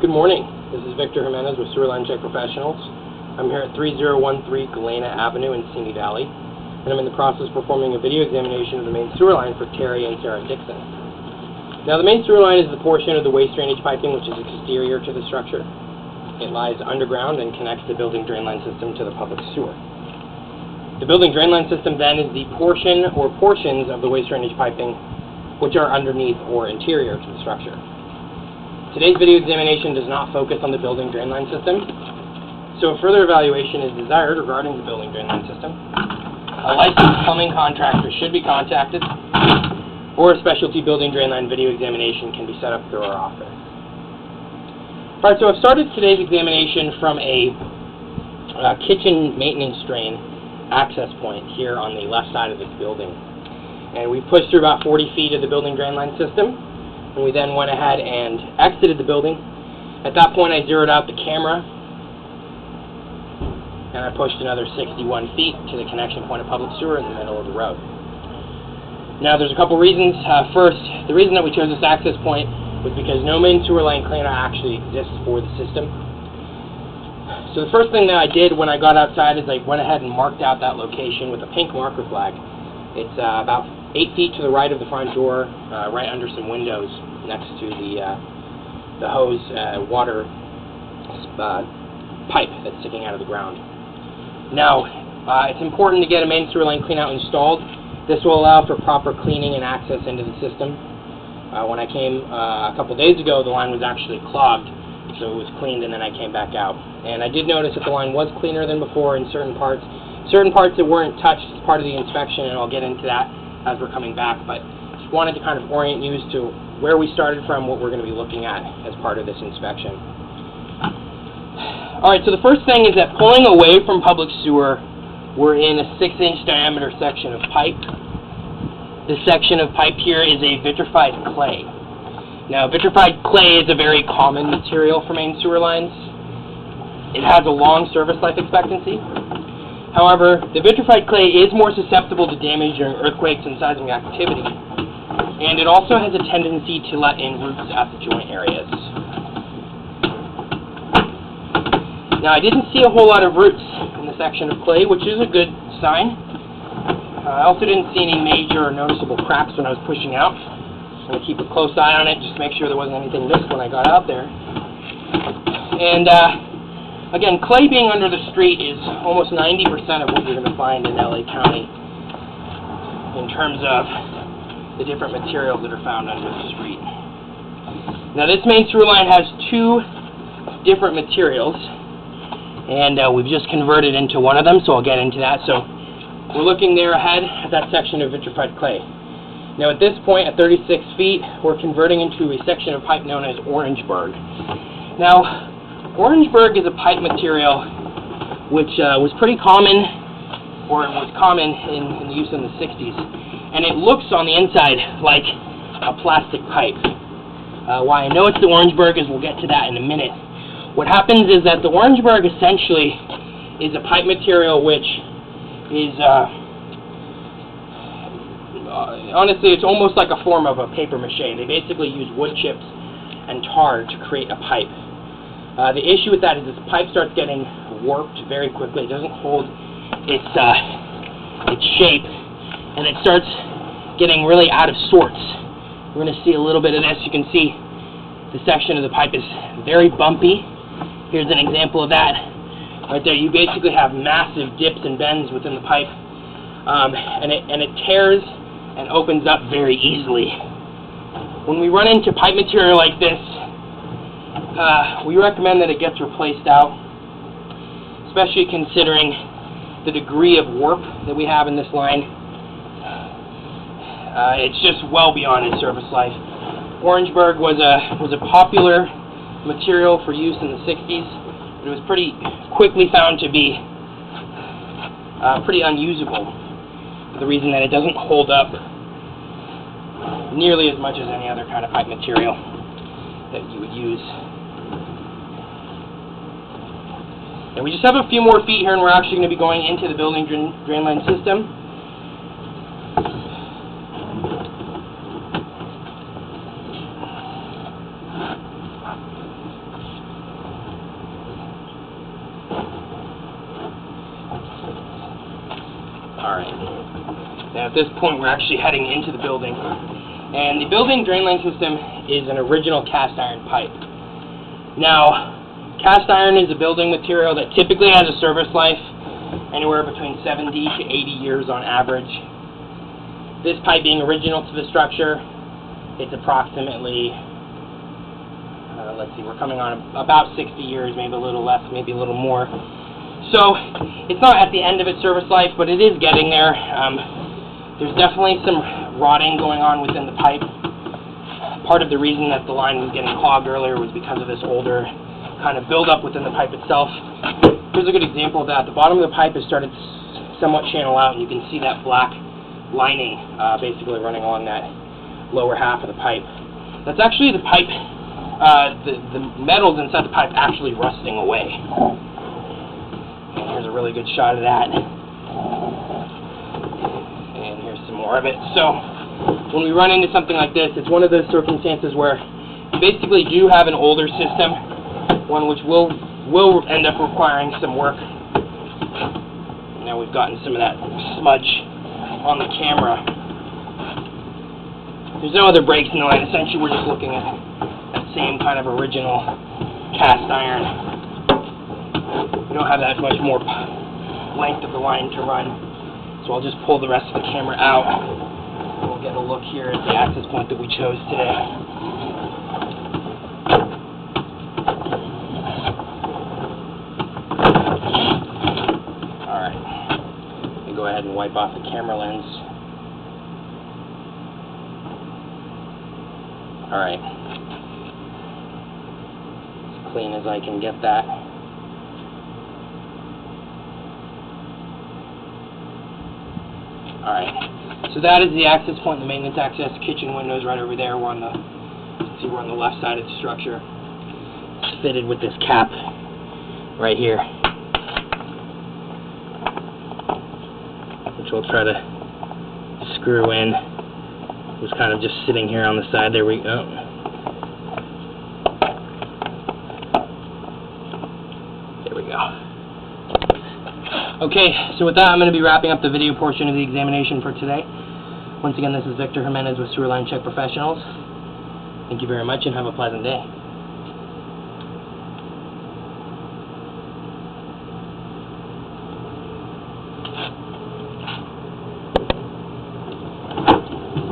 Good morning. This is Victor Jimenez with Sewerline Check Professionals. I'm here at 3013 Galena Avenue in Simi Valley, and I'm in the process of performing a video examination of the main sewer line for Terry and Sarah Dixon. Now, the main sewer line is the portion of the waste drainage piping which is exterior to the structure. It lies underground and connects the building drain line system to the public sewer. The building drain line system then is the portion or portions of the waste drainage piping which are underneath or interior to the structure. Today's video examination does not focus on the building drain line system, so a further evaluation is desired regarding the building drain line system. A licensed plumbing contractor should be contacted, or a specialty building drain line video examination can be set up through our office. Alright, so I've started today's examination from a kitchen maintenance drain access point here on the left side of this building. And we pushed through about 40 feet of the building drain line system. And we then went ahead and exited the building. At that point, I zeroed out the camera, and I pushed another 61 feet to the connection point of public sewer in the middle of the road. Now, there's a couple reasons. First, the reason that we chose this access point was because no main sewer line cleanout actually exists for the system. So the first thing that I did when I got outside is I went ahead and marked out that location with a pink marker flag. It's about 8 feet to the right of the front door, right under some windows next to the hose water pipe that's sticking out of the ground. Now, it's important to get a main sewer line cleanout installed. This will allow for proper cleaning and access into the system. When I came a couple days ago, the line was actually clogged, so it was cleaned and then I came back out. And I did notice that the line was cleaner than before in certain parts. Certain parts that weren't touched as part of the inspection, and I'll get into that as we're coming back, but just wanted to kind of orient you as to where we started from, what we're going to be looking at as part of this inspection. Alright, so the first thing is that pulling away from public sewer, we're in a 6-inch diameter section of pipe. This section of pipe here is a vitrified clay. Now, vitrified clay is a very common material for main sewer lines. It has a long service life expectancy. However, the vitrified clay is more susceptible to damage during earthquakes and seismic activity, and it also has a tendency to let in roots at the joint areas. Now, I didn't see a whole lot of roots in the section of clay, which is a good sign. I also didn't see any major or noticeable cracks when I was pushing out. I'm going to keep a close eye on it, just to make sure there wasn't anything missed when I got out there. And again, clay being under the street is almost 90% of what you're going to find in LA County in terms of the different materials that are found under the street. Now, this main sewer line has two different materials, and we've just converted into one of them, so I'll get into that. So we're looking there ahead at that section of vitrified clay. Now, at this point, at 36 feet, we're converting into a section of pipe known as Orangeburg. Now, Orangeburg is a pipe material which was pretty common, or was common in the use in the 60s, and it looks on the inside like a plastic pipe. Why I know it's the Orangeburg is we'll get to that in a minute. What happens is that the Orangeburg essentially is a pipe material which is, honestly, it's almost like a form of a paper mache. They basically use wood chips and tar to create a pipe. The issue with that is this pipe starts getting warped very quickly. It doesn't hold its shape, and it starts getting really out of sorts. We're going to see a little bit of this. You can see the section of the pipe is very bumpy. Here's an example of that. Right there, you basically have massive dips and bends within the pipe, and it tears and opens up very easily. When we run into pipe material like this, we recommend that it gets replaced out, especially considering the degree of warp that we have in this line. It's just well beyond its service life. Orangeburg was a popular material for use in the 60s, but it was pretty quickly found to be pretty unusable, for the reason that it doesn't hold up nearly as much as any other kind of pipe material that you would use. And we just have a few more feet here, and we're actually going to be going into the building drain line system. Alright. Now at this point we're actually heading into the building. And the building drain line system is an original cast iron pipe. Now, cast iron is a building material that typically has a service life anywhere between 70 to 80 years on average. This pipe being original to the structure, it's approximately, let's see, we're coming on about 60 years, maybe a little less, maybe a little more. So, it's not at the end of its service life, but it is getting there. There's definitely some rotting going on within the pipe. Part of the reason that the line was getting clogged earlier was because of this older kind of buildup within the pipe itself. Here's a good example of that. The bottom of the pipe has started to somewhat channel out, and you can see that black lining basically running along that lower half of the pipe. That's actually the pipe, the metals inside the pipe actually rusting away. And here's a really good shot of that. And here's some more of it. So, when we run into something like this, it's one of those circumstances where you basically do have an older system, one which will end up requiring some work. Now we've gotten some of that smudge on the camera. There's no other breaks in the line. Essentially, we're just looking at that same kind of original cast iron. We don't have that much more length of the line to run, so I'll just pull the rest of the camera out. We'll get a look here at the access point that we chose today. Alright. Let me go ahead and wipe off the camera lens. Alright. As clean as I can get that. Alright. So that is the access point, the maintenance access. Kitchen windows right over there. We're on the left side of the structure. It's fitted with this cap right here, which we'll try to screw in. It was kind of just sitting here on the side. There we go. There we go. Okay, so with that, I'm going to be wrapping up the video portion of the examination for today. Once again, this is Victor Jimenez with Sewerline Check Professionals. Thank you very much and have a pleasant day.